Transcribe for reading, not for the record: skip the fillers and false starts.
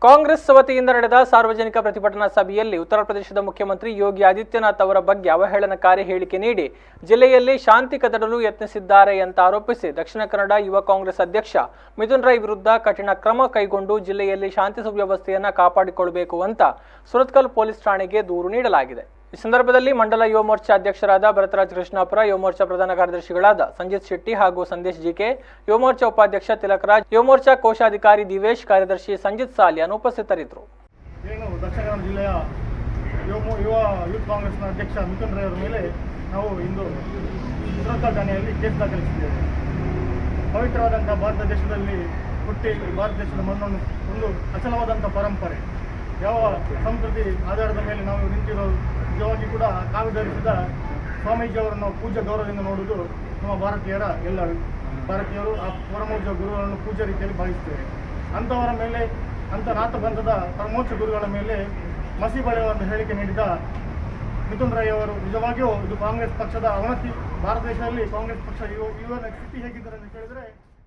ಕಾಂಗ್ರೆಸ್ ವತಿಯಿಂದ ನಡೆದ ಸಾರ್ವಜನಿಕ ಪ್ರತಿಭಟನಾ ಸಭೆಯಲ್ಲಿ ಉತ್ತರ ಪ್ರದೇಶದ ಮುಖ್ಯಮಂತ್ರಿ ಯೋಗಿ ಆದಿತ್ಯನಾಥ್ ಅವರ ಬಗ್ಗೆ ಅವಹೇಳನಕಾರಿ ಹೇಳಿಕೆ ನೀಡಿ ಜಿಲ್ಲೆಯಲ್ಲಿ ಶಾಂತಿ ಕದಡಲು ಯತ್ನಿಸಿದ್ದಾರೆ ಅಂತ ಆರೋಪಿಸಿ ದಕ್ಷಿಣ ಕನ್ನಡ ಯುವ ಕಾಂಗ್ರೆಸ್ ಅಧ್ಯಕ್ಷ ಮಿಥುನ್ ರೈ ವಿರುದ್ಧ ಕಠಿಣ ಕ್ರಮ ಕೈಗೊಂಡು ಜಿಲ್ಲೆಯಲ್ಲಿ ಶಾಂತಿ ಸುವ್ಯವಸ್ಥೆಯನ್ನು ಕಾಪಾಡಿಕೊಳ್ಳಬೇಕು ಅಂತ ಸುರತ್ಕಲ್ ಪೊಲೀಸ್ ಠಾಣೆಗೆ ದೂರು ನೀಡಲಾಗಿದೆ। ಈ ಸಂದರ್ಭದಲ್ಲಿ ಮಂಡಲ ಯುವ ಮೋರ್ಚಾ ಅಧ್ಯಕ್ಷರಾದ ಭರತರಾಜ್ ಕೃಷ್ಣಾಪುರ, ಯುವ ಮೋರ್ಚಾ ಪ್ರಧಾನ ಕಾರ್ಯದರ್ಶಿಗಳಾದ ಸಂಜಿತ್ ಶೆಟ್ಟಿ ಹಾಗೂ ಸಂದೇಶ್ ಜಿಕೆ, ಯುವ ಮೋರ್ಚಾ ಉಪಾಧ್ಯಕ್ಷ ತಿಲಕರಾಜ್, ಯುವ ಮೋರ್ಚಾ ಕೋಶಾಧಿಕಾರಿ ದಿವೇಶ್, ಕಾರ್ಯದರ್ಶಿ ಸಂಜಿತ್ ಸಾಲಿಯಾನ್ ಉಪಸ್ಥಿತರಿದ್ದರು। ದಕ್ಷಿಣ ಕನ್ನಡ ಜಿಲ್ಲೆಯ ಯೂತ್ ಕಾಂಗ್ರೆಸ್ನ ಅಧ್ಯಕ್ಷ ಮಿಥುನ್ ರೈ ಅವರ ಮೇಲೆ ನಾವು ಇಂದು ಸುರತ್ಕಲ್ ಠಾಣೆಯಲ್ಲಿ ಕೇಸ್ ದಾಖಲಿಸಿದ್ದೇವೆ। ಪವಿತ್ರವಾದಂಥ ಭಾರತ ದೇಶದಲ್ಲಿ ಹುಟ್ಟಿ ಭಾರತ ದೇಶದ ಮಣ್ಣನ್ನು ಒಂದು ಅಚಲವಾದಂಥ ಪರಂಪರೆ, ಯಾವ ಸಂಸ್ಕೃತಿ ಆಧಾರದ ಮೇಲೆ ನಾವು ನಿಂತಿರೋದು, ನಿಜವಾಗಿ ಕೂಡ ಕಾವಿ ಧರಿಸಿದ ಸ್ವಾಮೀಜಿಯವರನ್ನು ಪೂಜ್ಯ ಗೌರವದಿಂದ ನೋಡುವುದು ನಮ್ಮ ಭಾರತೀಯರ ಭಾರತೀಯರು ಆ ಪರಮೋಚ್ಚ ಗುರುಗಳನ್ನು ಪೂಜ್ಯ ರೀತಿಯಲ್ಲಿ ಭಾವಿಸ್ತೇವೆ। ಅಂಥವರ ಮೇಲೆ, ಅಂಥ ನಾಥಬಂಧದ ಪರಮೋಚ್ಚ ಗುರುಗಳ ಮೇಲೆ ಮಸಿ ಬಳಿಯುವಂಥ ಹೇಳಿಕೆ ನೀಡಿದ ಮಿಥುನ್ ರೈ ಅವರು ನಿಜವಾಗಿಯೂ ಇದು ಕಾಂಗ್ರೆಸ್ ಪಕ್ಷದ ಅವನತಿ, ಭಾರತ ದೇಶದಲ್ಲಿ ಕಾಂಗ್ರೆಸ್ ಪಕ್ಷ ಇವನ ಸ್ಥಿತಿ ಹೇಗಿದ್ದಾರೆ ಅಂತ ಕೇಳಿದರೆ